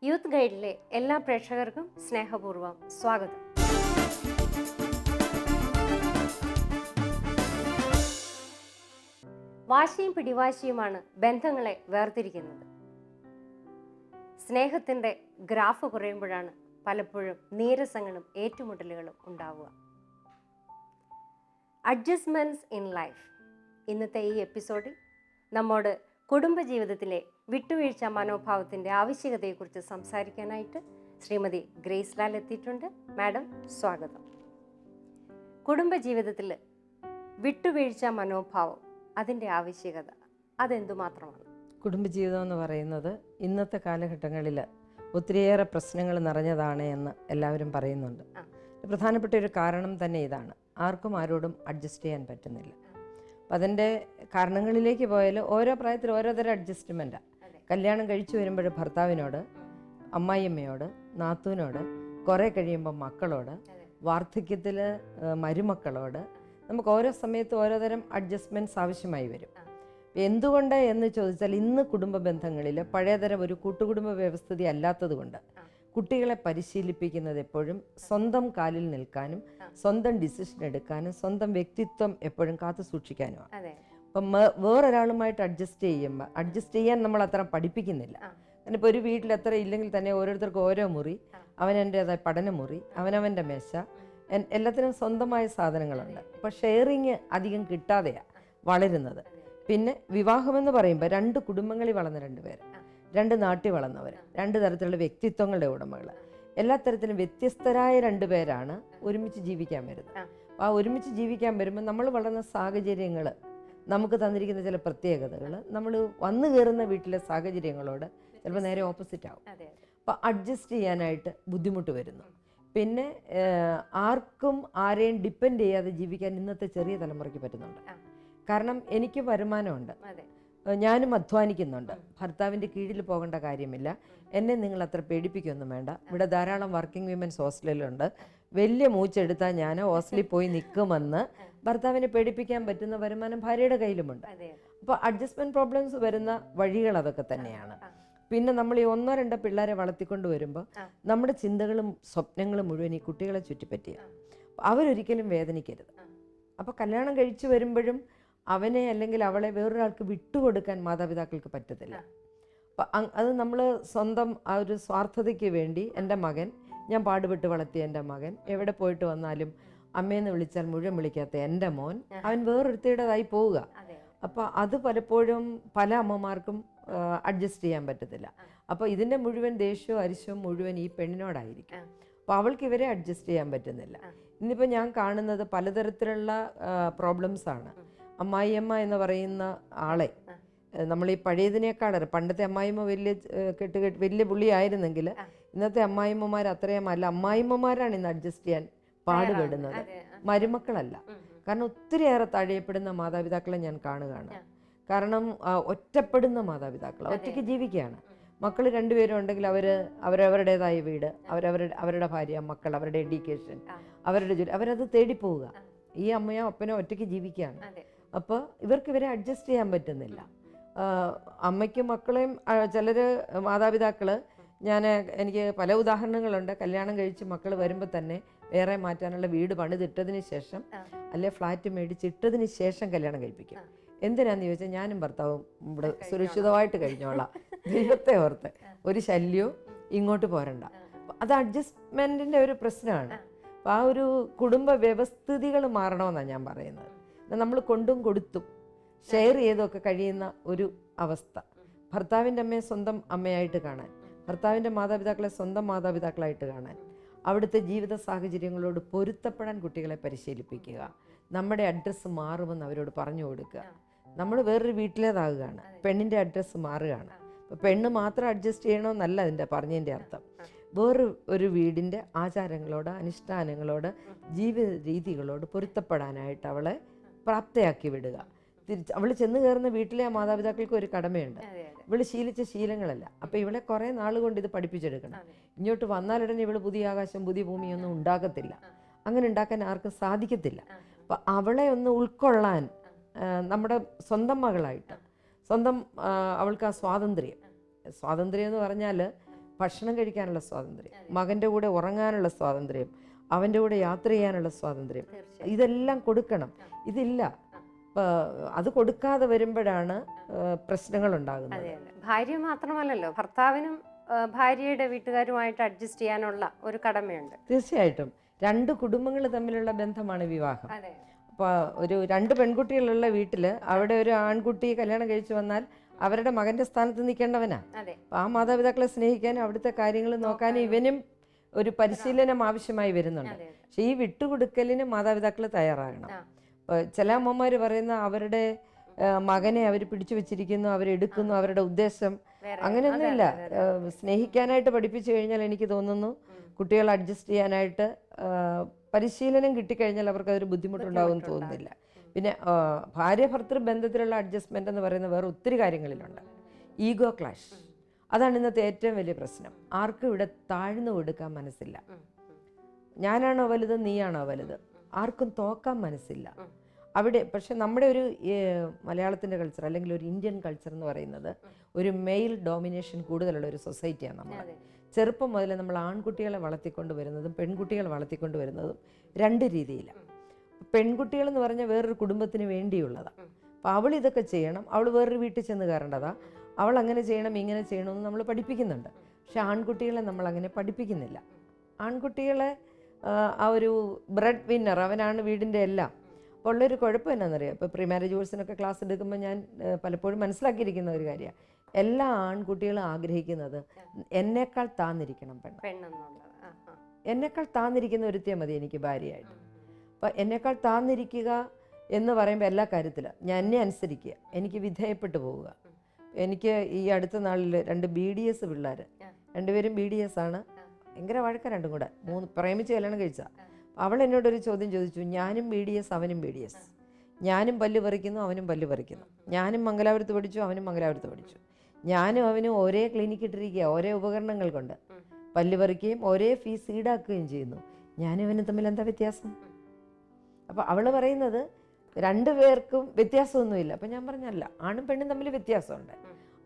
Youth ഗൈഡിലെ എല്ലാ പ്രേക്ഷകർക്കും സ്നേഹപൂർവ്വം സ്വാഗതം. വാശിയും പിടിവാശിയുമാണ് ബന്ധങ്ങളെ വേർതിരിക്കുന്നത്. സ്നേഹത്തിൻ്റെ ഗ്രാഫ് കുറയുമ്പോഴാണ് പലപ്പോഴും നീരസങ്ങളും ഏറ്റുമുട്ടലുകളും ഉണ്ടാവുക. Adjustments in life. ഇന്നത്തെ ഈ എപ്പിസോഡിൽ നമ്മോട് കുടുംബജീവിതത്തിലെ വിട്ടുവീഴ്ച മനോഭാവത്തിൻ്റെ ആവശ്യകതയെക്കുറിച്ച് സംസാരിക്കാനായിട്ട് ശ്രീമതി ഗ്രേസ് ലാൽ എത്തിയിട്ടുണ്ട്. മാഡം, സ്വാഗതം. കുടുംബജീവിതത്തിൽ വിട്ടുവീഴ്ച മനോഭാവം, അതിൻ്റെ ആവശ്യകത അതെന്തുമാത്രമാണ്? കുടുംബജീവിതം എന്ന് പറയുന്നത് ഇന്നത്തെ കാലഘട്ടങ്ങളിൽ ഒത്തിരിയേറെ പ്രശ്നങ്ങൾ നിറഞ്ഞതാണ് എന്ന് എല്ലാവരും പറയുന്നുണ്ട്. പ്രധാനപ്പെട്ട ഒരു കാരണം തന്നെ ഇതാണ്, ആർക്കും ആരോടും അഡ്ജസ്റ്റ് ചെയ്യാൻ പറ്റുന്നില്ല. അപ്പം അതിൻ്റെ കാരണങ്ങളിലേക്ക് പോയാൽ ഓരോ പ്രായത്തിൽ ഓരോതരം അഡ്ജസ്റ്റ്മെൻറ്റാണ്. കല്യാണം കഴിച്ചു വരുമ്പോൾ ഭർത്താവിനോട്, അമ്മായിയമ്മയോട്, നാത്തൂനോട്, കുറേ കഴിയുമ്പോൾ മക്കളോട്, വാർദ്ധക്യത്തിൽ മരുമക്കളോട്, നമുക്ക് ഓരോ സമയത്ത് ഓരോ തരം അഡ്ജസ്റ്റ്മെൻറ്റ്സ് ആവശ്യമായി വരും. എന്തുകൊണ്ട് എന്ന് ചോദിച്ചാൽ ഇന്ന് കുടുംബ ബന്ധങ്ങളിൽ പഴയതരം ഒരു കൂട്ടുകുടുംബ വ്യവസ്ഥിതി അല്ലാത്തത് കൊണ്ട് കുട്ടികളെ പരിശീലിപ്പിക്കുന്നത് എപ്പോഴും സ്വന്തം കാലിൽ നിൽക്കാനും സ്വന്തം ഡിസിഷൻ എടുക്കാനും സ്വന്തം വ്യക്തിത്വം എപ്പോഴും കാത്തു സൂക്ഷിക്കാനുമാണ്. അപ്പം വേറൊരാളുമായിട്ട് അഡ്ജസ്റ്റ് ചെയ്യാൻ നമ്മൾ അത്ര പഠിപ്പിക്കുന്നില്ല. കാരണം ഇപ്പോൾ ഒരു വീട്ടിൽ എത്ര ഇല്ലെങ്കിൽ തന്നെ ഓരോരുത്തർക്കും ഓരോ മുറി, അവനവൻ്റേതായ പഠനമുറി, അവനവൻ്റെ മേശ, എല്ലാത്തിനും സ്വന്തമായ സാധനങ്ങളുണ്ട്. അപ്പോൾ ഷെയറിങ് അധികം കിട്ടാതെയാണ് വളരുന്നത്. പിന്നെ വിവാഹമെന്ന് പറയുമ്പോൾ രണ്ട് കുടുംബങ്ങളിൽ വളർന്ന രണ്ടുപേർ, രണ്ട് നാട്ടിൽ വളർന്നവർ, രണ്ട് തരത്തിലുള്ള വ്യക്തിത്വങ്ങളുടെ ഉടമകൾ, എല്ലാ തരത്തിലും വ്യത്യസ്തരായ രണ്ടുപേരാണ് ഒരുമിച്ച് ജീവിക്കാൻ വരുന്നത്. അപ്പോൾ ആ ഒരുമിച്ച് ജീവിക്കാൻ വരുമ്പോൾ നമ്മൾ വളർന്ന സാഹചര്യങ്ങൾ, നമുക്ക് തന്നിരിക്കുന്ന ചില പ്രത്യേകതകൾ നമ്മൾ വന്നു കയറുന്ന വീട്ടിലെ സാഹചര്യങ്ങളോട് ചിലപ്പോൾ നേരെ ഓപ്പോസിറ്റ് ആവും. അപ്പോൾ അഡ്ജസ്റ്റ് ചെയ്യാനായിട്ട് ബുദ്ധിമുട്ട് വരുന്നു. പിന്നെ ആർക്കും ആരെയും ഡിപ്പെൻഡ് ചെയ്യാതെ ജീവിക്കാൻ ഇന്നത്തെ ചെറിയ തലമുറയ്ക്ക് പറ്റുന്നുണ്ട്. കാരണം എനിക്ക് വരുമാനമുണ്ട്, ഞാനും അധ്വാനിക്കുന്നുണ്ട്, ഭർത്താവിൻ്റെ കീഴിൽ പോകേണ്ട കാര്യമില്ല, എന്നെ നിങ്ങൾ അത്ര പേടിപ്പിക്കൊന്നും വേണ്ട, ഇവിടെ ധാരാളം വർക്കിംഗ് വിമൻസ് ഹോസ്റ്റലിലുണ്ട്, വലിയ മൂച്ചെടുത്താൽ ഞാൻ ഹോസ്റ്റലിൽ പോയി നിൽക്കുമെന്ന് ഭർത്താവിനെ പേടിപ്പിക്കാൻ പറ്റുന്ന വരുമാനം ഭാര്യയുടെ കയ്യിലുമുണ്ട്. അപ്പോൾ അഡ്ജസ്റ്റ്മെൻറ്റ് പ്രോബ്ലംസ് വരുന്ന വഴികൾ അതൊക്കെ തന്നെയാണ്. പിന്നെ നമ്മൾ ഈ ഒന്നോ രണ്ടോ പിള്ളേരെ വളർത്തിക്കൊണ്ട് വരുമ്പോൾ നമ്മുടെ ചിന്തകളും സ്വപ്നങ്ങളും മുഴുവൻ ഈ കുട്ടികളെ ചുറ്റിപ്പറ്റിയാണ്. അവരൊരിക്കലും വേദനിക്കരുത്. അപ്പോൾ കല്യാണം കഴിച്ചു വരുമ്പോഴും അവനെ അല്ലെങ്കിൽ അവളെ വേറൊരാൾക്ക് വിട്ടുകൊടുക്കാൻ മാതാപിതാക്കൾക്ക് പറ്റത്തില്ല. അപ്പം അത് നമ്മൾ സ്വന്തം ആ ഒരു സ്വാർത്ഥതയ്ക്ക് വേണ്ടി, എൻ്റെ മകൻ, ഞാൻ പാടുപെട്ട് വളർത്തിയ എൻ്റെ മകൻ എവിടെ പോയിട്ട് വന്നാലും അമ്മയെന്ന് വിളിച്ചാൽ മുഴുവൻ വിളിക്കാത്ത എൻ്റെ മോൻ, അവൻ വേറൊരുത്തിയുടേതായി പോവുക. അപ്പോൾ അത് പലപ്പോഴും പല അമ്മമാർക്കും അഡ്ജസ്റ്റ് ചെയ്യാൻ പറ്റത്തില്ല. അപ്പോൾ ഇതിൻ്റെ മുഴുവൻ ദേഷ്യവും അരിശവും മുഴുവൻ ഈ പെണ്ണിനോടായിരിക്കും. അപ്പോൾ അവൾക്ക് ഇവരെ അഡ്ജസ്റ്റ് ചെയ്യാൻ പറ്റുന്നില്ല. ഇന്നിപ്പോൾ ഞാൻ കാണുന്നത് പലതരത്തിലുള്ള പ്രോബ്ലംസാണ്. അമ്മായിയമ്മ എന്ന് പറയുന്ന ആളെ നമ്മൾ ഈ പഴയതിനേക്കാളേറെ, പണ്ടത്തെ അമ്മായിമ്മ വലിയ പുള്ളിയായിരുന്നെങ്കിൽ ഇന്നത്തെ അമ്മായിമ്മമാർ അത്രയും അല്ല. അമ്മായിമ്മമാരാണ് ഇന്ന് അഡ്ജസ്റ്റ് ചെയ്യാൻ പാടുപെടുന്നത്, മരുമക്കളല്ല. കാരണം ഒത്തിരിയേറെ തഴയപ്പെടുന്ന മാതാപിതാക്കളെ ഞാൻ കാണുകയാണ്. കാരണം ഒറ്റപ്പെടുന്ന മാതാപിതാക്കൾ ഒറ്റയ്ക്ക് ജീവിക്കുകയാണ്. മക്കൾ രണ്ടുപേരും ഉണ്ടെങ്കിൽ അവരവരുടേതായ വീട്, അവരുടെ ഭാര്യ, മക്കൾ, അവരുടെ എഡ്യൂക്കേഷൻ, അവരുടെ ജോലി, അവരത് തേടിപ്പോവുക. ഈ അമ്മയോ അപ്പനോ ഒറ്റയ്ക്ക് ജീവിക്കുകയാണ്. അപ്പോൾ ഇവരെ അഡ്ജസ്റ്റ് ചെയ്യാൻ പറ്റുന്നില്ല. അമ്മയ്ക്കും മക്കളെയും ചിലർ മാതാപിതാക്കൾ, എനിക്ക് പല ഉദാഹരണങ്ങളുണ്ട്. കല്യാണം കഴിച്ച് മക്കൾ വരുമ്പോൾ തന്നെ വേറെ മാറ്റാനുള്ള വീട് പണിതിട്ടതിന് ശേഷം, അല്ലെ ഫ്ലാറ്റ് മേടിച്ചിട്ടതിന് ശേഷം കല്യാണം കഴിപ്പിക്കും. എന്തിനാന്ന് ചോദിച്ചാൽ ഞാനും ഭർത്താവും ഇവിടെ സുരക്ഷിതമായിട്ട് കഴിഞ്ഞോളാം, ദൈവത്തെ ഓർത്ത് ഒരു ശല്യവും ഇങ്ങോട്ട് പോരണ്ട. അത് അഡ്ജസ്റ്റ്മെൻറ്റിൻ്റെ ഒരു പ്രശ്നമാണ്. അപ്പോൾ ആ ഒരു കുടുംബ വ്യവസ്ഥിതികൾ മാറണമെന്നാണ് ഞാൻ പറയുന്നത്. നമ്മൾ കൊണ്ടും കൊടുത്തും ഷെയർ ചെയ്തൊക്കെ കഴിയുന്ന ഒരു അവസ്ഥ. ഭർത്താവിൻ്റെ അമ്മയെ സ്വന്തം അമ്മയായിട്ട് കാണാൻ, ഭർത്താവിൻ്റെ മാതാപിതാക്കളെ സ്വന്തം മാതാപിതാക്കളായിട്ട് കാണാൻ, അവിടുത്തെ ജീവിത സാഹചര്യങ്ങളോട് പൊരുത്തപ്പെടാൻ കുട്ടികളെ പരിശീലിപ്പിക്കുക. നമ്മുടെ അഡ്രസ്സ് മാറുമെന്ന് അവരോട് പറഞ്ഞു കൊടുക്കുക. നമ്മൾ വേറൊരു വീട്ടിലേതാകുകയാണ്, പെണ്ണിൻ്റെ അഡ്രസ്സ് മാറുകയാണ്. ഇപ്പോൾ പെണ്ണ് മാത്രം അഡ്ജസ്റ്റ് ചെയ്യണമെന്നല്ല അതിൻ്റെ പറഞ്ഞതിൻ്റെ അർത്ഥം. ഒരു വീടിൻ്റെ ആചാരങ്ങളോട്, അനുഷ്ഠാനങ്ങളോട്, ജീവിത രീതികളോട് പൊരുത്തപ്പെടാനായിട്ട് അവളെ പ്രാപ്തയാക്കി വിടുക. അവൾ ചെന്ന് കയറുന്ന വീട്ടിലെ മാതാപിതാക്കൾക്ക് ഒരു കടമയുണ്ട്. ഇവള് ശീലിച്ച ശീലങ്ങളല്ല. അപ്പോൾ ഇവളെ കുറേ നാൾ കൊണ്ട് ഇത് പഠിപ്പിച്ചെടുക്കണം. ഇങ്ങോട്ട് വന്നാലുടനെ ഇവള് പുതിയ ആകാശം, പുതിയ ഭൂമിയൊന്നും ഉണ്ടാക്കത്തില്ല. അങ്ങനെ ഉണ്ടാക്കാൻ ആർക്കും സാധിക്കത്തില്ല. അപ്പം അവളെ ഒന്ന് ഉൾക്കൊള്ളാൻ നമ്മുടെ സ്വന്തം മകളായിട്ട്, അവൾക്ക് ആ സ്വാതന്ത്ര്യം എന്ന് പറഞ്ഞാൽ ഭക്ഷണം കഴിക്കാനുള്ള സ്വാതന്ത്ര്യം, മകൻ്റെ കൂടെ ഉറങ്ങാനുള്ള സ്വാതന്ത്ര്യം, അവൻ്റെ കൂടെ യാത്ര ചെയ്യാനുള്ള സ്വാതന്ത്ര്യം, ഇതെല്ലാം കൊടുക്കണം. ഇതില്ല. അത് കൊടുക്കാതെ വരുമ്പോഴാണ് പ്രശ്നങ്ങൾ ഉണ്ടാകുന്നത്. ഭാര്യ മാത്രമല്ലല്ലോ, ഭർത്താവിനും ഭാര്യയുടെ വീട്ടുകാരുമായിട്ട് അഡ്ജസ്റ്റ് ചെയ്യാനുള്ള ഒരു കടമയുണ്ട്. തീർച്ചയായിട്ടും. രണ്ട് കുടുംബങ്ങൾ തമ്മിലുള്ള ബന്ധമാണ് വിവാഹം. അപ്പോൾ രണ്ട് പെൺകുട്ടികളുള്ള വീട്ടിൽ അവിടെ ഒരു ആൺകുട്ടി കല്യാണം കഴിച്ചു വന്നാൽ അവരുടെ മകന്റെ സ്ഥാനത്ത് നിൽക്കേണ്ടവനാ. അപ്പോൾ ആ മാതാപിതാക്കളെ സ്നേഹിക്കാനും അവിടുത്തെ കാര്യങ്ങൾ നോക്കാനും ഇവനും ഒരു പരിശീലനം ആവശ്യമായി വരുന്നുണ്ട്. പക്ഷെ ഈ വിട്ടുകൊടുക്കലിന് മാതാപിതാക്കൾ തയ്യാറാകണം. ചില അമ്മമാർ പറയുന്ന അവരുടെ മകനെ അവർ പിടിച്ചു വെച്ചിരിക്കുന്നു, അവരെടുക്കുന്നു, അവരുടെ ഉദ്ദേശം അങ്ങനെയൊന്നുമില്ല. സ്നേഹിക്കാനായിട്ട് പഠിപ്പിച്ചു കഴിഞ്ഞാൽ എനിക്ക് തോന്നുന്നു കുട്ടികൾ അഡ്ജസ്റ്റ് ചെയ്യാനായിട്ട് പരിശീലനം കിട്ടിക്കഴിഞ്ഞാൽ അവർക്ക് അതൊരു ബുദ്ധിമുട്ടുണ്ടാവും തോന്നുന്നില്ല. പിന്നെ ഭാര്യ ഭർത്തൃ ബന്ധത്തിലുള്ള അഡ്ജസ്റ്റ്മെൻ്റ് എന്ന് പറയുന്ന വേറെ ഒത്തിരി കാര്യങ്ങളിലുണ്ട്. ഈഗോ ക്ലാഷ്, അതാണ് ഇന്നത്തെ ഏറ്റവും വലിയ പ്രശ്നം. ആർക്കും ഇവിടെ താഴ്ന്നു കൊടുക്കാൻ മനസ്സില്ല. ഞാനാണോ വലുത്, നീയാണോ വലുത്, ആർക്കും തോക്കാൻ മനസ്സില്ല അവിടെ. പക്ഷെ നമ്മുടെ ഒരു മലയാളത്തിൻ്റെ കൾച്ചർ അല്ലെങ്കിൽ ഒരു ഇന്ത്യൻ കൾച്ചർ എന്ന് പറയുന്നത് ഒരു മെയിൽ ഡോമിനേഷൻ കൂടുതലുള്ള ഒരു സൊസൈറ്റിയാണ്. നമ്മൾ ചെറുപ്പം മുതൽ നമ്മൾ ആൺകുട്ടികളെ വളർത്തിക്കൊണ്ട് വരുന്നതും പെൺകുട്ടികളെ വളർത്തിക്കൊണ്ട് വരുന്നതും രണ്ട് രീതിയിലാണ്. പെൺകുട്ടികൾ എന്ന് പറഞ്ഞാൽ വേറൊരു കുടുംബത്തിന് വേണ്ടിയുള്ളതാണ്. അപ്പോൾ അവൾ ഇതൊക്കെ ചെയ്യണം, അവൾ വേറൊരു വീട്ടിൽ ചെന്ന് കയറേണ്ടതാണ്, അവൾ അങ്ങനെ ചെയ്യണം ഇങ്ങനെ ചെയ്യണമെന്ന് നമ്മൾ പഠിപ്പിക്കുന്നുണ്ട്. പക്ഷെ ആൺകുട്ടികളെ നമ്മൾ അങ്ങനെ പഠിപ്പിക്കുന്നില്ല. ആൺകുട്ടികളെ ആ ഒരു ബ്രെഡ് വിന്നർ, അവനാണ് വീടിൻ്റെ എല്ലാം. അപ്പോൾ ഉള്ളൊരു കുഴപ്പം എന്നാണെന്നറിയാം. ഇപ്പോൾ പ്രീ മാരേജ് കോഴ്സിനൊക്കെ ക്ലാസ് എടുക്കുമ്പോൾ ഞാൻ പലപ്പോഴും മനസ്സിലാക്കിയിരിക്കുന്ന ഒരു കാര്യമാണ്, എല്ലാ ആൺകുട്ടികളും ആഗ്രഹിക്കുന്നത് എന്നേക്കാൾ താന്നിരിക്കണം എന്നേക്കാൾ താന്നിരിക്കുന്ന ഒരുത്തിയെ മതി എനിക്ക് ഭാര്യയായിട്ട്. അപ്പോൾ എന്നേക്കാൾ താന്നിരിക്കുക എന്ന് പറയുമ്പോൾ എല്ലാ കാര്യത്തിലും ഞാൻ എന്നെ അനുസരിക്കുക, എനിക്ക് വിധേയപ്പെട്ടു പോവുക. എനിക്ക് ഈ അടുത്ത നാളിൽ 2 BDS പിള്ളേർ, രണ്ടുപേരും BDS ആണ്. ഭയങ്കര വഴക്ക, രണ്ടും കൂടെ പ്രേമിച്ച് കല്യാണം കഴിച്ചാൽ. അവൾ എന്നോടൊരു ചോദ്യം ചോദിച്ചു, ഞാനും BDS അവനും BDS, ഞാനും പല്ല് പറിക്കുന്നു അവനും പല്ല് പറിക്കുന്നു, ഞാനും മംഗലാപുരത്ത് പഠിച്ചു അവനും മംഗലാപുരത്ത് പഠിച്ചു, ഞാനും അവനും ഒരേ ക്ലിനിക്ക് ഇട്ടിരിക്കുക, ഒരേ ഉപകരണങ്ങൾ കൊണ്ട് പല്ല് പറിക്കുകയും ഒരേ ഫീസ് ഈടാക്കുകയും ചെയ്യുന്നു, ഞാനും അവനും തമ്മിൽ എന്താ വ്യത്യാസം? അപ്പോൾ അവൾ പറയുന്നത് രണ്ടുപേർക്കും വ്യത്യാസമൊന്നുമില്ല. അപ്പം ഞാൻ പറഞ്ഞല്ല, ആണും പെണ്ണും തമ്മിൽ വ്യത്യാസമുണ്ട്.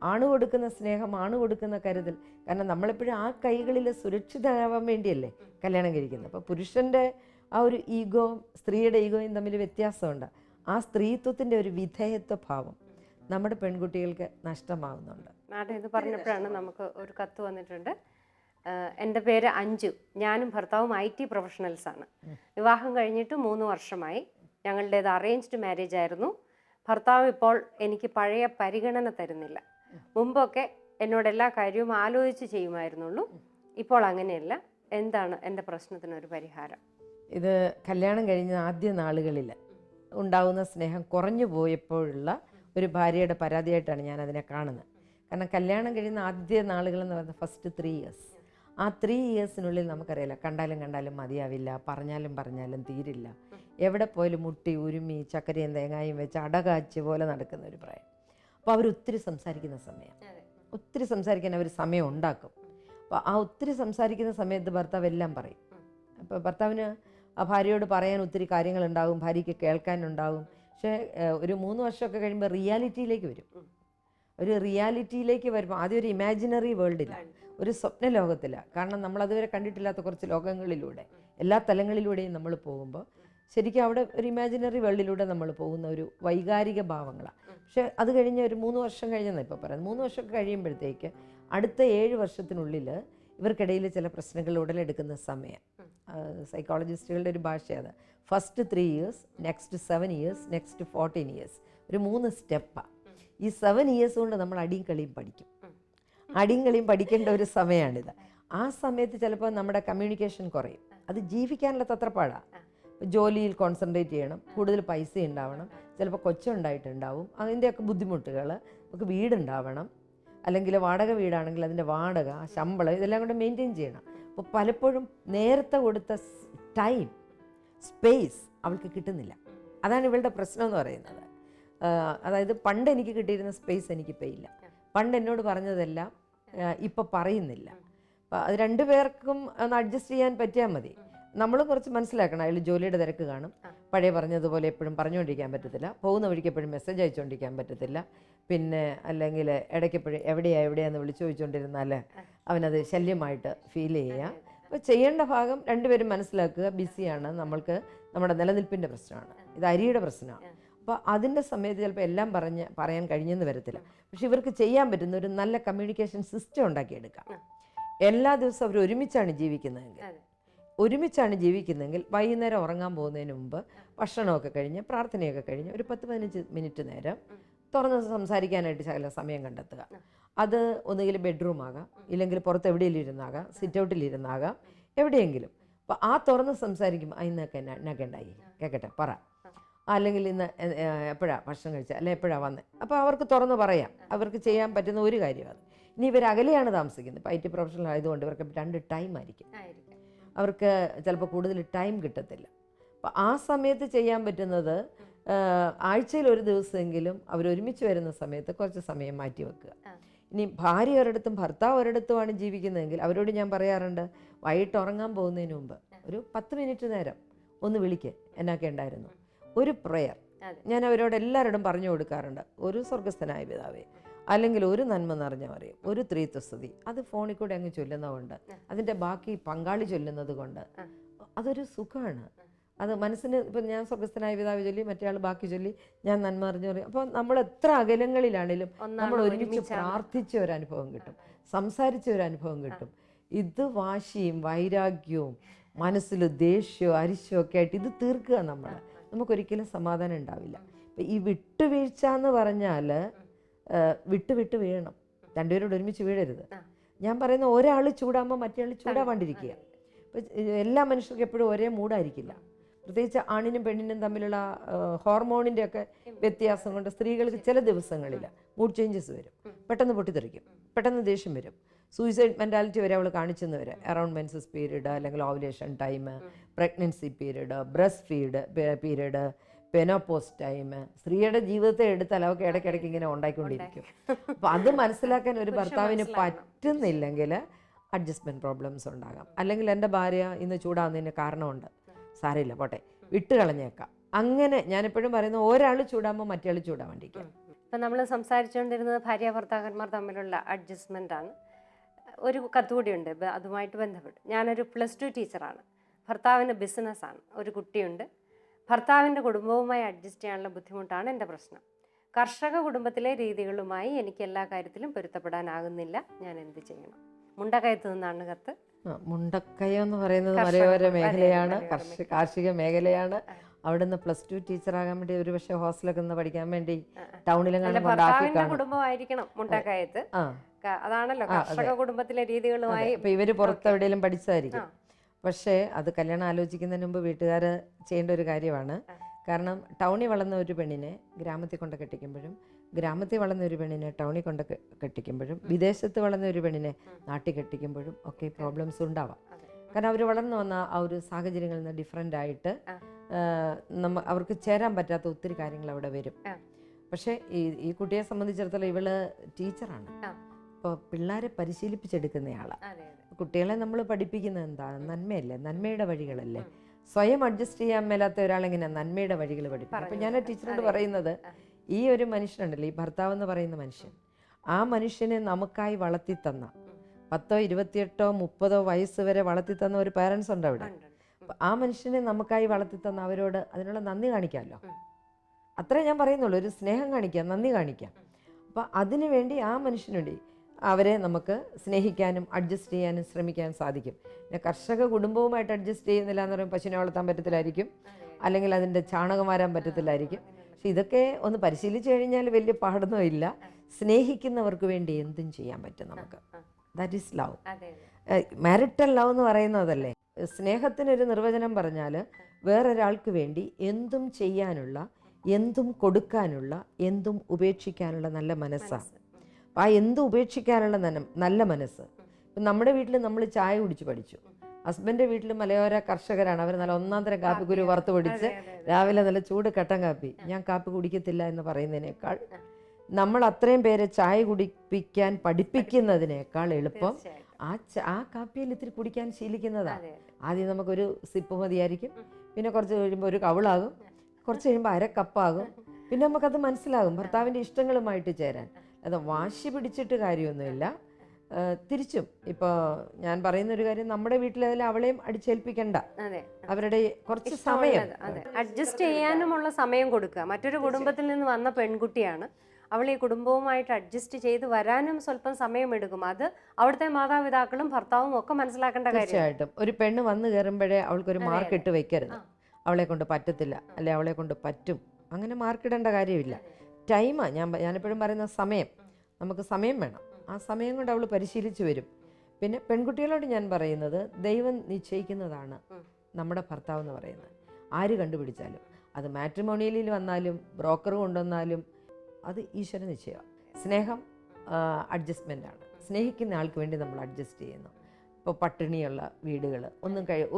ആണ് കൊടുക്കുന്ന സ്നേഹം, ആണ് കൊടുക്കുന്ന കരുതൽ, കാരണം നമ്മളെപ്പോഴും ആ കൈകളിൽ സുരക്ഷിതരാവാൻ വേണ്ടിയല്ലേ കല്യാണം കഴിക്കുന്നത്. അപ്പോൾ പുരുഷൻ്റെ ആ ഒരു ഈഗോയും സ്ത്രീയുടെ ഈഗോയും തമ്മിൽ വ്യത്യാസമുണ്ട്. ആ സ്ത്രീത്വത്തിൻ്റെ ഒരു വിധേയത്വ ഭാവം നമ്മുടെ പെൺകുട്ടികൾക്ക് നഷ്ടമാകുന്നുണ്ട്. മാഡം ഇത് പറഞ്ഞപ്പോഴാണ് നമുക്ക് ഒരു കത്ത് വന്നിട്ടുണ്ട്. എൻ്റെ പേര് അഞ്ജു, ഞാനും ഭർത്താവും IT പ്രൊഫഷണൽസാണ്. വിവാഹം കഴിഞ്ഞിട്ട് 3 വർഷമായി. ഞങ്ങളുടേത് അറേഞ്ച്ഡ് മാരേജ് ആയിരുന്നു. ഭർത്താവ് ഇപ്പോൾ എനിക്ക് പഴയ പരിഗണന തരുന്നില്ല. മുമ്പൊക്കെ എന്നോട് എല്ലാ കാര്യവും ആലോചിച്ച് ചെയ്യുമായിരുന്നുള്ളൂ, ഇപ്പോൾ അങ്ങനെയല്ല. എന്താണ് എൻ്റെ പ്രശ്നത്തിനൊരു പരിഹാരം? ഇത് കല്യാണം കഴിഞ്ഞ ആദ്യ നാളുകളിൽ ഉണ്ടാകുന്ന സ്നേഹം കുറഞ്ഞു പോയപ്പോഴുള്ള ഒരു ഭാര്യയുടെ പരാതിയായിട്ടാണ് ഞാൻ അതിനെ കാണുന്നത്. കാരണം കല്യാണം കഴിയുന്ന ആദ്യ നാളുകളെന്ന് പറയുന്നത് ഫസ്റ്റ് 3 ഇയേഴ്സ്. ആ 3 ഇയേഴ്സിനുള്ളിൽ നമുക്കറിയില്ല, കണ്ടാലും മതിയാവില്ല, പറഞ്ഞാലും തീരില്ല, എവിടെ പോയാലും മുട്ടി ഉരുമി ചക്കരയും തേങ്ങായും വെച്ച് അടകാച്ച് പോലെ നടക്കുന്ന ഒരു പ്രായം. അപ്പോൾ അവരൊത്തിരി സംസാരിക്കുന്ന സമയം, ഒത്തിരി സംസാരിക്കാൻ അവർ സമയം ഉണ്ടാക്കും. അപ്പോൾ ആ ഒത്തിരി സംസാരിക്കുന്ന സമയത്ത് ഭർത്താവ് എല്ലാം പറയും. അപ്പോൾ ഭർത്താവിന് ആ ഭാര്യയോട് പറയാൻ ഒത്തിരി കാര്യങ്ങളുണ്ടാകും, ഭാര്യയ്ക്ക് കേൾക്കാനുണ്ടാകും. പക്ഷേ ഒരു 3 വർഷമൊക്കെ കഴിയുമ്പോൾ റിയാലിറ്റിയിലേക്ക് വരും. ഒരു റിയാലിറ്റിയിലേക്ക് വരുമ്പോൾ ആദ്യം ഒരു ഇമാജിനറി വേൾഡിലാണ്, ഒരു സ്വപ്ന ലോകത്തിലാണ്. കാരണം നമ്മളതുവരെ കണ്ടിട്ടില്ലാത്ത കുറച്ച് ലോകങ്ങളിലൂടെ, എല്ലാ തലങ്ങളിലൂടെയും നമ്മൾ പോകുമ്പോൾ ശരിക്കും അവിടെ ഒരു ഇമാജിനറി വേൾഡിലൂടെ നമ്മൾ പോകുന്ന ഒരു വൈകാരിക ഭാവങ്ങളാണ്. പക്ഷേ അത് കഴിഞ്ഞ് ഒരു 3 വർഷം കഴിഞ്ഞെന്ന് ഇപ്പോൾ പറയുന്നത്. 3 വർഷമൊക്കെ കഴിയുമ്പോഴത്തേക്ക് അടുത്ത 7 വർഷത്തിനുള്ളിൽ ഇവർക്കിടയിൽ ചില പ്രശ്നങ്ങൾ ഉടലെടുക്കുന്ന സമയം. സൈക്കോളജിസ്റ്റുകളുടെ ഒരു ഭാഷയാണ് first 3 years, next 7 years, next 14 years. ഒരു 3 സ്റ്റെപ്പാണ്. ഈ 7 ഇയേഴ്സ് കൊണ്ട് നമ്മൾ അടിയും കളിയും പഠിക്കും. അടിയും കളിയും പഠിക്കേണ്ട ഒരു സമയമാണിത്. ആ സമയത്ത് ചിലപ്പോൾ നമ്മുടെ കമ്മ്യൂണിക്കേഷൻ കുറയും. അത് ജീവിക്കാനുള്ള തത്രപ്പാടാണ്. ജോലിയിൽ കോൺസെൻട്രേറ്റ് ചെയ്യണം, കൂടുതൽ പൈസ ഉണ്ടാവണം, ചിലപ്പോൾ കൊച്ചുണ്ടായിട്ടുണ്ടാവും, അതിൻ്റെയൊക്കെ ബുദ്ധിമുട്ടുകൾ, നമുക്ക് വീടുണ്ടാവണം. അല്ലെങ്കിൽ വാടക വീടാണെങ്കിൽ അതിൻ്റെ വാടക, ശമ്പളം ഇതെല്ലാം കൂടെ മെയിൻറ്റെയിൻ ചെയ്യണം. അപ്പോൾ പലപ്പോഴും നേരത്തെ കൊടുത്ത ടൈം, സ്പേസ് അവൾക്ക് കിട്ടുന്നില്ല. അതാണ് ഇവളുടെ പ്രശ്നം എന്ന് പറയുന്നത്. അതായത് പണ്ട് എനിക്ക് കിട്ടിയിരുന്ന സ്പേസ് എനിക്കിപ്പോൾ ഇല്ല. പണ്ട് എന്നോട് പറഞ്ഞതെല്ലാം ഇപ്പം പറയുന്നില്ല. അപ്പം അത് രണ്ടുപേർക്കും ഒന്ന് അഡ്ജസ്റ്റ് ചെയ്യാൻ പറ്റിയാൽ മതി. നമ്മൾ കുറച്ച് മനസ്സിലാക്കണം. അതിൽ ജോലിയുടെ തിരക്ക് കാണും. പഴയ പറഞ്ഞതുപോലെ എപ്പോഴും പറഞ്ഞുകൊണ്ടിരിക്കാൻ പറ്റത്തില്ല. പോകുന്ന വഴിക്ക് എപ്പോഴും മെസ്സേജ് അയച്ചുകൊണ്ടിരിക്കാൻ പറ്റത്തില്ല. പിന്നെ അല്ലെങ്കിൽ ഇടയ്ക്കെപ്പോഴും എവിടെയാന്ന് വിളിച്ചു ചോദിച്ചുകൊണ്ടിരുന്നാൽ അവനത് ശല്യമായിട്ട് ഫീൽ ചെയ്യുക. അപ്പോൾ ചെയ്യേണ്ട ഭാഗം രണ്ടുപേരും മനസ്സിലാക്കുക. ബിസിയാണ്, നമ്മൾക്ക് നമ്മുടെ നിലനിൽപ്പിൻ്റെ പ്രശ്നമാണ്, ഇത് അരിയുടെ പ്രശ്നമാണ്. അപ്പോൾ അതിൻ്റെ സമയത്ത് ചിലപ്പോൾ എല്ലാം പറയാൻ കഴിഞ്ഞെന്ന് വരത്തില്ല. പക്ഷെ ഇവർക്ക് ചെയ്യാൻ പറ്റുന്ന ഒരു നല്ല കമ്മ്യൂണിക്കേഷൻ സിസ്റ്റം ഉണ്ടാക്കിയെടുക്കാം. എല്ലാ ദിവസവും അവർ ഒരുമിച്ചാണ് ജീവിക്കുന്നതെങ്കിൽ വൈകുന്നേരം ഉറങ്ങാൻ പോകുന്നതിന് മുമ്പ് ഭക്ഷണമൊക്കെ കഴിഞ്ഞ് പ്രാർത്ഥനയൊക്കെ കഴിഞ്ഞ് ഒരു 10-15 മിനിറ്റ് നേരം തുറന്ന് സംസാരിക്കാനായിട്ട് ചില സമയം കണ്ടെത്തുക. അത് ഒന്നുകിൽ ബെഡ്റൂം ആകാം, ഇല്ലെങ്കിൽ പുറത്ത് എവിടെയെങ്കിലും ഇരുന്നാകാം, സിറ്റ് ഔട്ടിലിരുന്നാകാം, എവിടെയെങ്കിലും. അപ്പോൾ ആ തുറന്ന് സംസാരിക്കുമ്പോൾ ഇന്നൊക്കെ എന്നൊക്കെ ഉണ്ടായി കേൾക്കട്ടെ പറ, അല്ലെങ്കിൽ ഇന്ന് എപ്പോഴാണ് ഭക്ഷണം കഴിച്ചത്, അല്ലെങ്കിൽ എപ്പോഴാണ് വന്നത്. അപ്പോൾ അവർക്ക് തുറന്ന് പറയാം. അവർക്ക് ചെയ്യാൻ പറ്റുന്ന ഒരു കാര്യമാണ്. ഇനി ഇവർ അകലെയാണ് താമസിക്കുന്നത്. ഇപ്പോൾ IT പ്രൊഫഷണൽ ആയതുകൊണ്ട് ഇവർക്ക് 2 ടൈം ആയിരിക്കും. അവർക്ക് ചിലപ്പോൾ കൂടുതൽ ടൈം കിട്ടത്തില്ല. അപ്പോൾ ആ സമയത്ത് ചെയ്യാൻ പറ്റുന്നത് ആഴ്ചയിൽ ഒരു ദിവസമെങ്കിലും അവരൊരുമിച്ച് വരുന്ന സമയത്ത് കുറച്ച് സമയം മാറ്റി വെക്കുക. ഇനി ഭാര്യ ഒരിടത്തും ഭർത്താവ് ഒരിടത്തുമാണ് ജീവിക്കുന്നതെങ്കിൽ അവരോട് ഞാൻ പറയാറുണ്ട്, വൈകിട്ട് ഉറങ്ങാൻ പോകുന്നതിന് മുമ്പ് ഒരു 10 മിനിറ്റ് നേരം ഒന്ന് വിളിക്ക്, എന്നൊക്കെ ഉണ്ടായിരുന്നു, ഒരു പ്രെയർ. ഞാൻ അവരോട് എല്ലാവരോടും പറഞ്ഞു കൊടുക്കാറുണ്ട്. ഒരു സ്വർഗസ്ഥനായ പിതാവേ, അല്ലെങ്കിൽ ഒരു നന്മ നിറഞ്ഞ പറയും, ഒരു ത്രിത്വസ്തുതി. അത് ഫോണിൽ കൂടെ അങ്ങ് ചൊല്ലുന്നതുകൊണ്ട്, അതിൻ്റെ ബാക്കി പങ്കാളി ചൊല്ലുന്നത് കൊണ്ട് അതൊരു സുഖമാണ്. അത് മനസ്സിന് ഇപ്പം ഞാൻ സ്വർഗസ്ഥനായ പിതാവ് ചൊല്ലി, മറ്റേ ആൾ ബാക്കി ചൊല്ലി, ഞാൻ നന്മ അറിഞ്ഞു പറയും. അപ്പോൾ നമ്മൾ എത്ര അകലങ്ങളിലാണേലും നമ്മൾ ഒരുമിച്ച് പ്രാർത്ഥിച്ച ഒരു അനുഭവം കിട്ടും, സംസാരിച്ച ഒരു അനുഭവം കിട്ടും. ഇത് വാശിയും വൈരാഗ്യവും മനസ്സിൽ ദേഷ്യവും അരിശവും ഒക്കെ ആയിട്ട് ഇത് തീർക്കുക നമുക്കൊരിക്കലും സമാധാനം ഉണ്ടാവില്ല. ഇപ്പം ഈ വിട്ടുവീഴ്ച എന്ന് പറഞ്ഞാൽ വിട്ട് വീഴണം. രണ്ടുപേരോട് ഒരുമിച്ച് വീഴരുത്. ഞാൻ പറയുന്ന ഒരാൾ ചൂടാകുമ്പോൾ മറ്റേ ആൾ ചൂടാവാണ്ടിരിക്കുക. ഇപ്പം എല്ലാ മനുഷ്യർക്കും എപ്പോഴും ഒരേ മൂടായിരിക്കില്ല. പ്രത്യേകിച്ച് ആണിനും പെണ്ണിനും തമ്മിലുള്ള ഹോർമോണിൻ്റെ ഒക്കെ വ്യത്യാസം കൊണ്ട് സ്ത്രീകൾക്ക് ചില ദിവസങ്ങളിൽ മൂഡ് ചേഞ്ചസ് വരും. പെട്ടെന്ന് പൊട്ടിത്തെറിക്കും, പെട്ടെന്ന് ദേഷ്യം വരും, സൂയിസൈഡ് മെൻറ്റാലിറ്റി വരെ അവൾ കാണിച്ചെന്ന് വരെ. അറൗണ്ട് മെൻസസ് പീരീഡ്, അല്ലെങ്കിൽ ovulation time, pregnancy period, breast feed period, menopause time. സ്ത്രീയുടെ ജീവിതത്തെ എടുത്താൽ അവർക്ക് ഇടയ്ക്കിടയ്ക്ക് ഇങ്ങനെ ഉണ്ടായിക്കൊണ്ടിരിക്കും. അപ്പോൾ അത് മനസ്സിലാക്കാൻ ഒരു ഭർത്താവിന് പറ്റുന്നില്ലെങ്കിൽ അഡ്ജസ്റ്റ്മെൻറ്റ് പ്രോബ്ലംസ് ഉണ്ടാകാം. അല്ലെങ്കിൽ എൻ്റെ ഭാര്യ ഇന്ന് ചൂടാവുന്നതിന് കാരണമുണ്ട്, സാരമില്ല പോട്ടെ, വിട്ട് കളഞ്ഞേക്കാം. അങ്ങനെ ഞാനെപ്പോഴും പറയുന്നത് ഒരാൾ ചൂടാകുമ്പോൾ മറ്റേ ആൾ ചൂടാവാണ്ടിരിക്കും. ഇപ്പം നമ്മൾ സംസാരിച്ചുകൊണ്ടിരുന്നത് ഭാര്യ ഭർത്താക്കന്മാർ തമ്മിലുള്ള അഡ്ജസ്റ്റ്മെൻ്റ് ആണ്. ഒരു കത്തുകൂടിയുണ്ട് അതുമായിട്ട് ബന്ധപ്പെട്ട്. ഞാനൊരു +2 ടീച്ചറാണ്. ഭർത്താവിന് ബിസിനസ്സാണ്, ഒരു കുട്ടിയുണ്ട്. ഭർത്താവിൻ്റെ കുടുംബവുമായി അഡ്ജസ്റ്റ് ചെയ്യാനുള്ള ബുദ്ധിമുട്ടാണ് എൻ്റെ പ്രശ്നം. കർഷക കുടുംബത്തിലെ രീതികളുമായി എനിക്ക് എല്ലാ കാര്യത്തിലും പൊരുത്തപ്പെടാനാകുന്നില്ല. ഞാൻ എന്ത് ചെയ്യണം? മുണ്ടക്കയത്ത് നിന്നാണ് കത്ത്. മുണ്ടക്കയം എന്ന് പറയുന്നത് മലയോര മേഖലയാണ്, കാർഷിക മേഖലയാണ്. അവിടുന്ന് +2 ടീച്ചറാകാൻ വേണ്ടി ഒരു പക്ഷേ ഹോസ്റ്റലൊക്കെ നിന്ന് പഠിക്കാൻ വേണ്ടി ടൗണിലെങ്ങാനും ഭർത്താവിൻ്റെ കുടുംബമായിരിക്കണം മുണ്ടക്കയത്ത്. അതാണല്ലോ കർഷക കുടുംബത്തിലെ രീതികളുമായി. ഇപ്പം ഇവർ പുറത്ത് എവിടെയെങ്കിലും പഠിച്ചതായിരിക്കും. പക്ഷേ അത് കല്യാണം ആലോചിക്കുന്നതിന് മുമ്പ് വീട്ടുകാർ ചെയ്യേണ്ട ഒരു കാര്യമാണ്. കാരണം ടൗണിൽ വളർന്ന ഒരു പെണ്ണിനെ ഗ്രാമത്തിൽ കൊണ്ട് കെട്ടിക്കുമ്പോഴും, ഗ്രാമത്തിൽ വളർന്ന ഒരു പെണ്ണിനെ ടൗണിൽ കൊണ്ട് കെട്ടിക്കുമ്പോഴും, വിദേശത്ത് വളർന്ന ഒരു പെണ്ണിനെ നാട്ടിൽ കെട്ടിക്കുമ്പോഴും ഒക്കെ പ്രോബ്ലംസ് ഉണ്ടാവാം. കാരണം അവർ വളർന്നു വന്ന ആ ഒരു സാഹചര്യങ്ങളിൽ നിന്ന് ഡിഫറെൻ്റ് ആയിട്ട് അവർക്ക് ചേരാൻ പറ്റാത്ത ഒത്തിരി കാര്യങ്ങൾ അവിടെ വരും. പക്ഷേ ഈ കുട്ടിയെ സംബന്ധിച്ചിടത്തോളം ഇവള് ടീച്ചറാണ്. അപ്പോൾ പിള്ളേരെ പരിശീലിപ്പിച്ചെടുക്കുന്നയാളാണ്. കുട്ടികളെ നമ്മൾ പഠിപ്പിക്കുന്നത് എന്താണ്? നന്മയല്ലേ, നന്മയുടെ വഴികളല്ലേ. സ്വയം അഡ്ജസ്റ്റ് ചെയ്യാൻ മേലാത്ത ഒരാളെങ്ങനെ നന്മയുടെ വഴികൾ പഠിപ്പിക്കും? അപ്പം ഞാൻ ആ ടീച്ചറോട് പറയുന്നത്, ഈ ഒരു മനുഷ്യനുണ്ടല്ലോ, ഈ ഭർത്താവ് എന്ന് പറയുന്ന മനുഷ്യൻ, ആ മനുഷ്യനെ നമുക്കായി വളർത്തിത്തന്ന 10, 28, 30 വയസ്സ് വരെ വളർത്തിത്തന്ന ഒരു പാരൻസ് ഉണ്ട് അവിടെ. ആ മനുഷ്യനെ നമുക്കായി വളർത്തിത്തന്ന അവരോട് അതിനുള്ള നന്ദി കാണിക്കാമല്ലോ. അത്രേ ഞാൻ പറയുന്നുള്ളൂ. ഒരു സ്നേഹം കാണിക്കാം, നന്ദി കാണിക്കാം. അപ്പോൾ അതിനു വേണ്ടി ആ മനുഷ്യനുണ്ട് അവരെ നമുക്ക് സ്നേഹിക്കാനും അഡ്ജസ്റ്റ് ചെയ്യാനും ശ്രമിക്കാൻ സാധിക്കും. പിന്നെ കർഷക കുടുംബവുമായിട്ട് അഡ്ജസ്റ്റ് ചെയ്യുന്നില്ല എന്ന് പറയുമ്പോൾ പശുവിനെ വളർത്താൻ പറ്റത്തില്ലായിരിക്കും, അല്ലെങ്കിൽ അതിൻ്റെ ചാണകം വാരാൻ പറ്റത്തില്ലായിരിക്കും. പക്ഷെ ഇതൊക്കെ ഒന്ന് പരിശീലിച്ച് കഴിഞ്ഞാൽ വലിയ പാടൊന്നും ഇല്ല. സ്നേഹിക്കുന്നവർക്ക് വേണ്ടി എന്തും ചെയ്യാൻ പറ്റും നമുക്ക്. That is love. Marital love എന്ന് പറയുന്നതല്ലേ. സ്നേഹത്തിനൊരു നിർവചനം പറഞ്ഞാൽ വേറൊരാൾക്ക് വേണ്ടി എന്തും ചെയ്യാനുള്ള, എന്തും കൊടുക്കാനുള്ള, എന്തും ഉപേക്ഷിക്കാനുള്ള നല്ല മനസ്സാണ്. ആ എന്ത് ഉപേക്ഷിക്കാനുള്ള നല്ല മനസ്സ്. ഇപ്പം നമ്മുടെ വീട്ടിൽ നമ്മൾ ചായ കുടിച്ച് പഠിച്ചു. ഹസ്ബൻഡിൻ്റെ വീട്ടിൽ മലയോര കർഷകരാണ്. അവർ നല്ല ഒന്നാം തരം കാപ്പിക്കുരു വറുത്ത് പൊടിച്ച് രാവിലെ നല്ല ചൂട് കട്ടൻ കാപ്പി. ഞാൻ കാപ്പി കുടിക്കത്തില്ല എന്ന് പറയുന്നതിനേക്കാൾ നമ്മൾ അത്രയും പേരെ ചായ കുടിപ്പിക്കാൻ പഠിപ്പിക്കുന്നതിനേക്കാൾ എളുപ്പം ആ കാപ്പിയിൽ ഇത്തിരി കുടിക്കാൻ ശീലിക്കുന്നതാണ്. ആദ്യം നമുക്കൊരു സിപ്പ് മതിയായിരിക്കും, പിന്നെ കുറച്ച് കഴിയുമ്പോൾ ഒരു കവിളാകും, കുറച്ച് കഴിയുമ്പോൾ അരക്കപ്പാകും, പിന്നെ നമുക്കത് മനസ്സിലാകും ഭർത്താവിൻ്റെ ഇഷ്ടങ്ങളുമായിട്ട് ചേരാൻ. അത് വാശി പിടിച്ചിട്ട് കാര്യമൊന്നുമില്ല. തിരിച്ചും ഇപ്പോൾ ഞാൻ പറയുന്നൊരു കാര്യം, നമ്മുടെ വീട്ടിലതിൽ അവളെയും അടിച്ചേൽപ്പിക്കണ്ട. അവരുടെ കുറച്ച് സമയം അഡ്ജസ്റ്റ് ചെയ്യാനുമുള്ള സമയം കൊടുക്കുക. മറ്റൊരു കുടുംബത്തിൽ നിന്ന് വന്ന പെൺകുട്ടിയാണ്, അവൾ ഈ കുടുംബവുമായിട്ട് അഡ്ജസ്റ്റ് ചെയ്ത് വരാനും സ്വല്പം സമയമെടുക്കും. അത് അവിടുത്തെ മാതാപിതാക്കളും ഭർത്താവും ഒക്കെ മനസ്സിലാക്കേണ്ട കാര്യം. തീർച്ചയായിട്ടും ഒരു പെണ്ണ് വന്നു കയറുമ്പോഴേ അവൾക്കൊരു മാർക്ക് ഇട്ട് വെക്കരുത്. അവളെ കൊണ്ട് പറ്റത്തില്ല, അല്ലെ അവളെ കൊണ്ട് പറ്റും, അങ്ങനെ മാർക്കിടേണ്ട കാര്യമില്ല. ടൈമാണ് ഞാനെപ്പോഴും പറയുന്ന സമയം. നമുക്ക് സമയം വേണം. ആ സമയം കൊണ്ട് അവൾ പരിശീലിച്ച് വരും. പിന്നെ പെൺകുട്ടികളോട് ഞാൻ പറയുന്നത്, ദൈവം നിശ്ചയിക്കുന്നതാണ് നമ്മുടെ ഭർത്താവ് എന്ന് പറയുന്നത്. ആര് കണ്ടുപിടിച്ചാലും, അത് മാട്രിമോണിയലിൽ വന്നാലും ബ്രോക്കർ കൊണ്ടുവന്നാലും അത് ഈശ്വര നിശ്ചയമാണ്. സ്നേഹം അഡ്ജസ്റ്റ്മെൻ്റാണ്. സ്നേഹിക്കുന്ന ആൾക്ക് വേണ്ടി നമ്മൾ അഡ്ജസ്റ്റ് ചെയ്യുന്നു. ഇപ്പോൾ പട്ടിണിയുള്ള വീടുകൾ,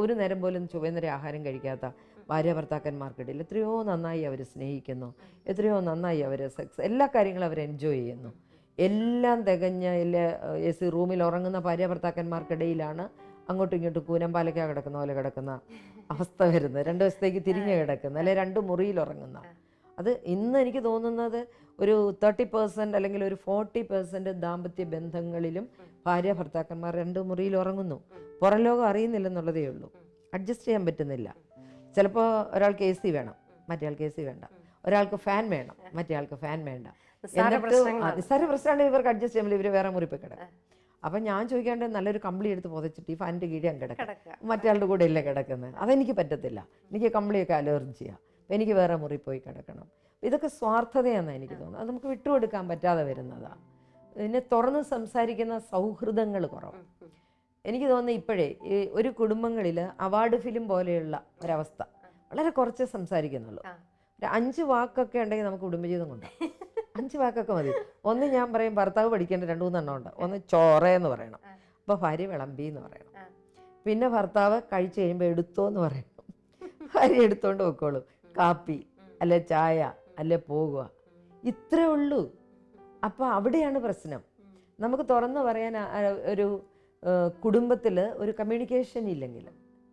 ഒരു നേരം പോലും ചുവന്നര ആഹാരം കഴിക്കാത്ത ഭാര്യ ഭർത്താക്കന്മാർക്കിടയിൽ എത്രയോ നന്നായി അവർ സ്നേഹിക്കുന്നു, എത്രയോ നന്നായി അവർ സെക്സ് എല്ലാ കാര്യങ്ങളും അവർ എൻജോയ് ചെയ്യുന്നു. എല്ലാം തികഞ്ഞ AC റൂമിൽ ഉറങ്ങുന്ന ഭാര്യ ഭർത്താക്കന്മാർക്കിടയിലാണ് അങ്ങോട്ടും ഇങ്ങോട്ടും കൂനമ്പാലയ്ക്ക കിടക്കുന്ന പോലെ കിടക്കുന്ന അവസ്ഥ വരുന്നത്. 2 ദിവസത്തേക്ക് തിരിഞ്ഞ് കിടക്കുന്ന, അല്ലെ 2 മുറിയിൽ ഉറങ്ങുന്ന. അത് ഇന്ന് എനിക്ക് തോന്നുന്നത് ഒരു 30% അല്ലെങ്കിൽ ഒരു 40% ദാമ്പത്യ ബന്ധങ്ങളിലും ഭാര്യ ഭർത്താക്കന്മാർ 2 മുറിയിൽ ഉറങ്ങുന്നു. പുറം ലോകം അറിയുന്നില്ലെന്നുള്ളതേ ഉള്ളൂ. അഡ്ജസ്റ്റ് ചെയ്യാൻ പറ്റുന്നില്ല. ചിലപ്പോൾ ഒരാൾക്ക് AC വേണം, മറ്റേ ആൾക്ക് AC വേണ്ട. ഒരാൾക്ക് ഫാൻ വേണം, മറ്റേ ആൾക്ക് ഫാൻ വേണ്ട. എന്നിട്ട് നിസ്സാര പ്രശ്നമാണ് ഇവർക്ക് അഡ്ജസ്റ്റ് ചെയ്യുമ്പോൾ ഇവർ വേറെ മുറി പോയി കിടക്കും. അപ്പം ഞാൻ ചോദിക്കാണ്ട് നല്ലൊരു കമ്പിളി എടുത്ത് പുതച്ചിട്ട് ഈ ഫാനിൻ്റെ കീഴേ അങ്ങ് കിടക്കുക. മറ്റേ ആളുടെ കൂടെ ഇല്ലേ കിടക്കുന്നത്. അതെനിക്ക് പറ്റത്തില്ല. എനിക്ക് കമ്പിളിയൊക്കെ അലർജിയാണ്. അപ്പം എനിക്ക് വേറെ മുറി പോയി കിടക്കണം. ഇതൊക്കെ സ്വാർത്ഥതയാണെന്ന് എനിക്ക് തോന്നുന്നത്. അത് നമുക്ക് വിട്ടുകൊടുക്കാൻ പറ്റാതെ വരുന്നതാണ്. പിന്നെ തുറന്ന് സംസാരിക്കുന്ന സൗഹൃദങ്ങൾ കുറവ്. എനിക്ക് തോന്നുന്നു ഇപ്പോഴേ ഈ ഒരു കുടുംബങ്ങളിൽ അവാർഡ് ഫിലിം പോലെയുള്ള ഒരവസ്ഥ. വളരെ കുറച്ച് സംസാരിക്കുന്നുള്ളൂ. ഒരു 5 വാക്കൊക്കെ ഉണ്ടെങ്കിൽ നമുക്ക് കുടുംബജീവിതം കൊണ്ടാകും. 5 വാക്കൊക്കെ മതി. ഒന്ന് ഞാൻ പറയും, ഭർത്താവ് പഠിക്കേണ്ട 2-3 എണ്ണം ഉണ്ട്. ഒന്ന് ചോറയെന്ന് പറയണം, അപ്പോൾ ഭാര്യ വിളമ്പി എന്ന് പറയണം. പിന്നെ ഭർത്താവ് കഴിച്ച് കഴിയുമ്പോൾ എടുത്തോ എന്ന് പറയണം, ഭാര്യ എടുത്തോണ്ട് പോയിക്കോളും. കാപ്പി അല്ലെ ചായ അല്ലെ പോകുക, ഇത്രേ ഉള്ളൂ. അപ്പോൾ അവിടെയാണ് പ്രശ്നം. നമുക്ക് തുറന്ന് പറയാൻ ഒരു കുടുംബത്തിൽ ഒരു കമ്മ്യൂണിക്കേഷൻ ഇല്ലെങ്കിൽ,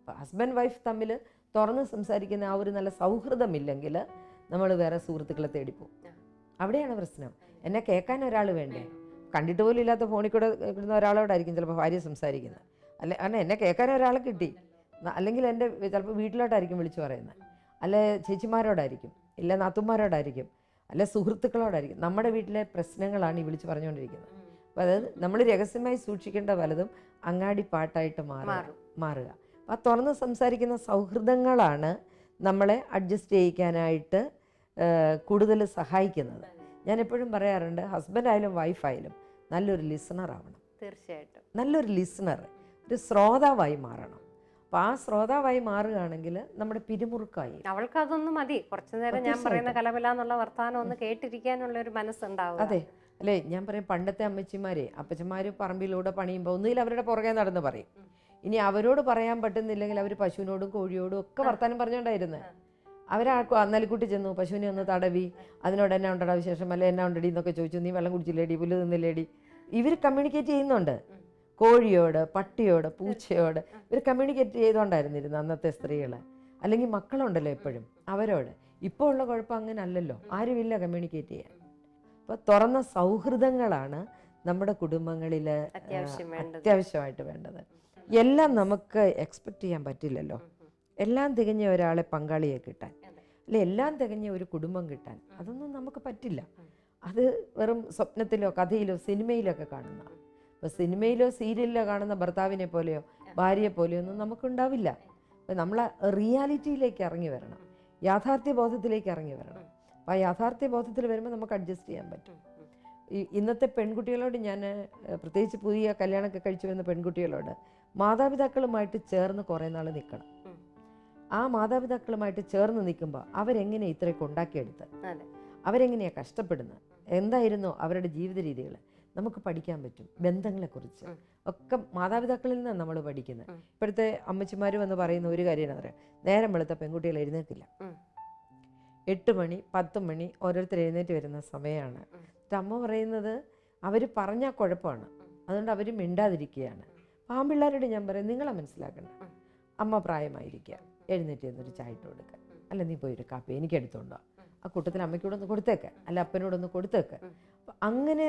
ഹസ്ബൻഡ് വൈഫ് തമ്മിൽ തുറന്ന് സംസാരിക്കുന്ന ആ ഒരു നല്ല സൗഹൃദമില്ലെങ്കിൽ നമ്മൾ വേറെ സുഹൃത്തുക്കളെ തേടിപ്പോവും. അവിടെയാണ് പ്രശ്നം. എന്നെ കേൾക്കാൻ ഒരാൾ വേണ്ടേ? കണ്ടിട്ട് പോലും ഇല്ലാത്ത ഫോണിൽ കൂടെ കിട്ടുന്ന ഒരാളോടായിരിക്കും ചിലപ്പോൾ ഭാര്യ സംസാരിക്കുന്നത്. കാരണം എന്നെ കേൾക്കാൻ ഒരാളെ കിട്ടി, അല്ലെങ്കിൽ എൻ്റെ ചിലപ്പോൾ വീട്ടിലോട്ടായിരിക്കും വിളിച്ചു പറയുന്നത്, അല്ലെ ചേച്ചിമാരോടായിരിക്കും, ഇല്ല നാത്തുമാരോടായിരിക്കും, അല്ലെ സുഹൃത്തുക്കളോടായിരിക്കും. നമ്മുടെ വീട്ടിലെ പ്രശ്നങ്ങളാണ് ഈ വിളിച്ച് പറഞ്ഞുകൊണ്ടിരിക്കുന്നത്. അപ്പോൾ അതായത് നമ്മൾ രഹസ്യമായി സൂക്ഷിക്കേണ്ട പലതും അങ്ങാടി പാട്ടായിട്ട് മാറുക. ആ തുറന്ന് സംസാരിക്കുന്ന സൗഹൃദങ്ങളാണ് നമ്മളെ അഡ്ജസ്റ്റ് ചെയ്യിക്കാനായിട്ട് കൂടുതൽ സഹായിക്കുന്നത്. ഞാൻ എപ്പോഴും പറയാറുണ്ട്, ഹസ്ബൻഡായാലും വൈഫായാലും നല്ലൊരു ലിസണർ ആവണം. തീർച്ചയായിട്ടും നല്ലൊരു ലിസണർ, ഒരു ശ്രോതാവായി മാറണം. അപ്പോൾ ആ ശ്രോതാവായി മാറുകയാണെങ്കിൽ നമ്മുടെ പിരിമുറുക്കായി. അവൾക്ക് അതൊന്നും മതി, കുറച്ചു നേരം ഞാൻ പറയുന്ന കലബലാന്നുള്ള വർത്തമാനം ഒന്ന് കേട്ടിരിക്കാനുള്ള ഒരു മനസ്സുണ്ടാവും. അതെ അല്ലേ? ഞാൻ പറയും, പണ്ടത്തെ അമ്മച്ചിമാരെ അപ്പച്ചന്മാർ പറമ്പിലൂടെ പണിയുമ്പോൾ ഒന്നുകിൽ അവരുടെ പുറകെ നടന്ന് പറയും. ഇനി അവരോട് പറയാൻ പറ്റുന്നില്ലെങ്കിൽ അവർ പശുവിനോടും കോഴിയോടും ഒക്കെ വർത്താനം പറഞ്ഞുകൊണ്ടായിരുന്നത്. അവരാൾക്കും അന്നലിക്കുട്ടി ചെന്നു പശുവിനെ ഒന്ന് തടവി, അതിനോട് എന്നാ ഉണ്ടടാ വിശേഷം, അല്ലെ എന്നാ ഉണ്ടടി എന്നൊക്കെ ചോദിച്ചു. നീ വെള്ളം കുടിച്ചില്ലേടി, പുല്ല് തിന്നില്ലേടി. ഇവർ കമ്മ്യൂണിക്കേറ്റ് ചെയ്യുന്നുണ്ട്. കോഴിയോട്, പട്ടിയോട്, പൂച്ചയോട് ഇവർ കമ്മ്യൂണിക്കേറ്റ് ചെയ്തുകൊണ്ടായിരുന്നിരുന്നു അന്നത്തെ സ്ത്രീകൾ. അല്ലെങ്കിൽ മക്കളുണ്ടല്ലോ എപ്പോഴും അവരോട്. ഇപ്പോൾ ഉള്ള കുഴപ്പം അങ്ങനെ അല്ലല്ലോ, ആരുമില്ല കമ്മ്യൂണിക്കേറ്റ് ചെയ്യാൻ. അപ്പോൾ തുറന്ന സൗഹൃദങ്ങളാണ് നമ്മുടെ കുടുംബങ്ങളിൽ അത്യാവശ്യമായിട്ട് വേണ്ടത്. എല്ലാം നമുക്ക് എക്സ്പെക്റ്റ് ചെയ്യാൻ പറ്റില്ലല്ലോ. എല്ലാം തികഞ്ഞ ഒരാളെ പങ്കാളിയെ കിട്ടാൻ, അല്ലെ എല്ലാം തികഞ്ഞ ഒരു കുടുംബം കിട്ടാൻ, അതൊന്നും നമുക്ക് പറ്റില്ല. അത് വെറും സ്വപ്നത്തിലോ കഥയിലോ സിനിമയിലോ ഒക്കെ കാണുന്ന. അപ്പോൾ സിനിമയിലോ സീരിയലിലോ കാണുന്ന ഭർത്താവിനെ പോലെയോ ഭാര്യയെ പോലെയോ ഒന്നും നമുക്കുണ്ടാവില്ല. അപ്പോൾ നമ്മൾ റിയാലിറ്റിയിലേക്ക് ഇറങ്ങി വരണം, യാഥാർത്ഥ്യ ബോധത്തിലേക്ക് ഇറങ്ങി വരണം. അപ്പോൾ ആ യാഥാർത്ഥ്യ ബോധത്തിൽ വരുമ്പോൾ നമുക്ക് അഡ്ജസ്റ്റ് ചെയ്യാൻ പറ്റും. ഇന്നത്തെ പെൺകുട്ടികളോട് ഞാൻ പ്രത്യേകിച്ച് പുതിയ കല്യാണമൊക്കെ കഴിച്ചു വരുന്ന പെൺകുട്ടികളോട്, മാതാപിതാക്കളുമായിട്ട് ചേർന്ന് കുറേ നാൾ നിൽക്കണം. ആ മാതാപിതാക്കളുമായിട്ട് ചേർന്ന് നിൽക്കുമ്പോൾ അവരെങ്ങനെ ഇത്രയൊക്കെ ഉണ്ടാക്കിയെടുത്ത്, അവരെങ്ങനെയാണ് കഷ്ടപ്പെടുന്നത്, എന്തായിരുന്നു അവരുടെ ജീവിത രീതികൾ. നമുക്ക് പഠിക്കാൻ പറ്റും. ബന്ധങ്ങളെക്കുറിച്ച് ഒക്കെ മാതാപിതാക്കളിൽ നിന്നാണ് നമ്മൾ പഠിക്കുന്നത്. ഇപ്പോഴത്തെ അമ്മച്ചിമാർ വന്ന് പറയുന്ന ഒരു കാര്യം എന്താ പറയുക, നേരം വെളുത്ത പെൺകുട്ടികൾ എഴുന്നേൽക്കില്ല. 8 മണി 10 മണി ഓരോരുത്തർ എഴുന്നേറ്റ് വരുന്ന സമയമാണ്. അമ്മ പറയുന്നത് അവർ പറഞ്ഞാൽ കുഴപ്പമാണ്, അതുകൊണ്ട് അവർ മിണ്ടാതിരിക്കുകയാണ്. പാമ്പിള്ളേരോട് ഞാൻ പറയും, നിങ്ങളെ മനസ്സിലാക്കണം. അമ്മ പ്രായമായിരിക്കുക, എഴുന്നേറ്റ് ചെന്നൊരു ചായ ഇട്ട് കൊടുക്കുക, അല്ല നീ പോയി ഒരു കാപ്പി എനിക്ക് എടുത്തോണ്ടോ, ആ കൂട്ടത്തിൽ അമ്മയ്ക്കൂടൊന്ന് കൊടുത്തേക്ക്, അല്ല അപ്പനോടൊന്ന് കൊടുത്തേക്ക്. അപ്പം അങ്ങനെ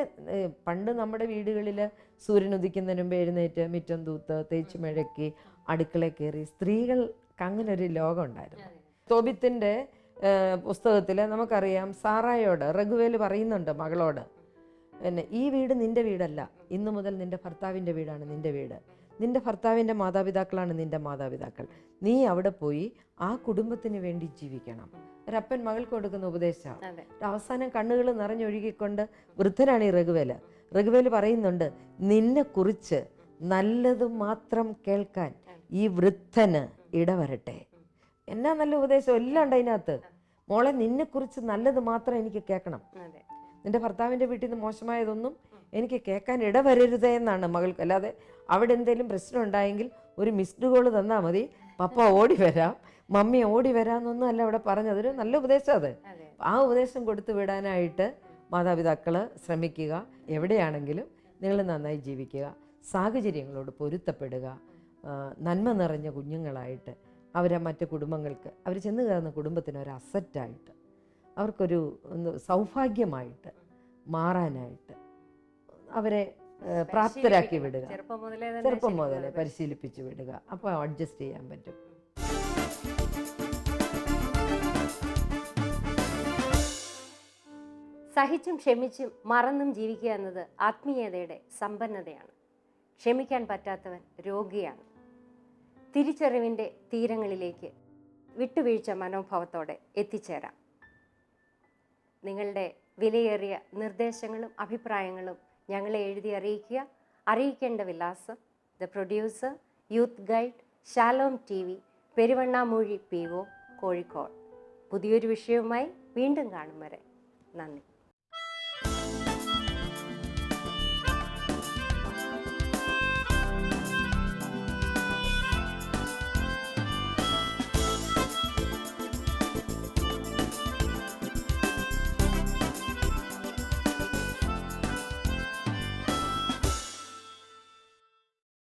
പണ്ട് നമ്മുടെ വീടുകളിൽ സൂര്യൻ ഉദിക്കുന്നതിന് മുമ്പ് എഴുന്നേറ്റ് മിറ്റം തൂത്ത് തേച്ച് മെഴക്കി അടുക്കളയിൽ കയറി സ്ത്രീകൾക്ക് അങ്ങനെ ഒരു ലോകം ഉണ്ടായിരുന്നു. തോബിത്തിൻ്റെ പുസ്തകത്തിൽ നമുക്കറിയാം, സാറായോട് റഘുവേൽ പറയുന്നുണ്ട് മകളോട്, പിന്നെ ഈ വീട് നിൻ്റെ വീടല്ല, ഇന്നു മുതൽ നിൻ്റെ ഭർത്താവിൻ്റെ വീടാണ് നിൻ്റെ വീട്, നിൻ്റെ ഭർത്താവിൻ്റെ മാതാപിതാക്കളാണ് നിൻ്റെ മാതാപിതാക്കൾ, നീ അവിടെ പോയി ആ കുടുംബത്തിന് വേണ്ടി ജീവിക്കണം. ഒരപ്പൻ മകൾക്ക് കൊടുക്കുന്ന ഉപദേശമാണ്. അവസാനം കണ്ണുകൾ നിറഞ്ഞൊഴുകിക്കൊണ്ട് വൃദ്ധനാണ് ഈ റഘുവേല്. റഘുവേല് പറയുന്നുണ്ട്, നിന്നെക്കുറിച്ച് നല്ലത് മാത്രം കേൾക്കാൻ ഈ വൃദ്ധന് ഇടവരട്ടെ. എന്നാ നല്ല ഉപദേശം എല്ലാം ഉണ്ട് അതിനകത്ത്. മോളെ, നിന്നെക്കുറിച്ച് നല്ലത് മാത്രം എനിക്ക് കേൾക്കണം, നിന്റെ ഭർത്താവിൻ്റെ വീട്ടിൽ നിന്ന് മോശമായതൊന്നും എനിക്ക് കേൾക്കാൻ ഇടവരരുതേ എന്നാണ് മകൾക്ക്. അല്ലാതെ അവിടെ എന്തെങ്കിലും പ്രശ്നം ഉണ്ടായെങ്കിൽ ഒരു മിസ്ഡ് കോൾ തന്നാൽ മതി, പപ്പ ഓടി വരാം, മമ്മി ഓടി വരാമെന്നൊന്നും അല്ല അവിടെ പറഞ്ഞത്. ഒരു നല്ല ഉപദേശം അത്. ആ ഉപദേശം കൊടുത്തു വിടാനായിട്ട് മാതാപിതാക്കൾ ശ്രമിക്കുക. എവിടെയാണെങ്കിലും നിങ്ങൾ നന്നായി ജീവിക്കുക, സാഹചര്യങ്ങളോട് പൊരുത്തപ്പെടുക, നന്മ നിറഞ്ഞ കുഞ്ഞുങ്ങളായിട്ട് അവരെ മറ്റ് കുടുംബങ്ങൾക്ക്, അവർ ചെന്ന് കയറുന്ന കുടുംബത്തിന് ഒരു അസറ്റായിട്ട്, അവർക്കൊരു സൗഭാഗ്യമായിട്ട് മാറാനായിട്ട് അവരെ പ്രാപ്തരാക്കി വിടുക. ചെറുപ്പം മുതലേ പരിശീലിപ്പിച്ച് വിടുക. അപ്പോൾ അഡ്ജസ്റ്റ് ചെയ്യാൻ പറ്റും. സഹിച്ചും ക്ഷമിച്ചും മറന്നും ജീവിക്കുക എന്നത് ആത്മീയതയുടെ സമ്പന്നതയാണ്. ക്ഷമിക്കാൻ പറ്റാത്തവൻ രോഗിയാണ്. തിരിച്ചറിവിൻ്റെ തീരങ്ങളിലേക്ക് വിട്ടുവീഴ്ച മനോഭാവത്തോടെ എത്തിച്ചേരാം. നിങ്ങളുടെ വിലയേറിയ നിർദ്ദേശങ്ങളും അഭിപ്രായങ്ങളും ഞങ്ങളെ എഴുതി അറിയിക്കുക. അറിയിക്കേണ്ട വിലാസം: the producer, youth guide, Shalom TV, Peruvannamuzhi PO, Kozhikode. പുതിയൊരു വിഷയവുമായി വീണ്ടും കാണും വരെ നന്ദി.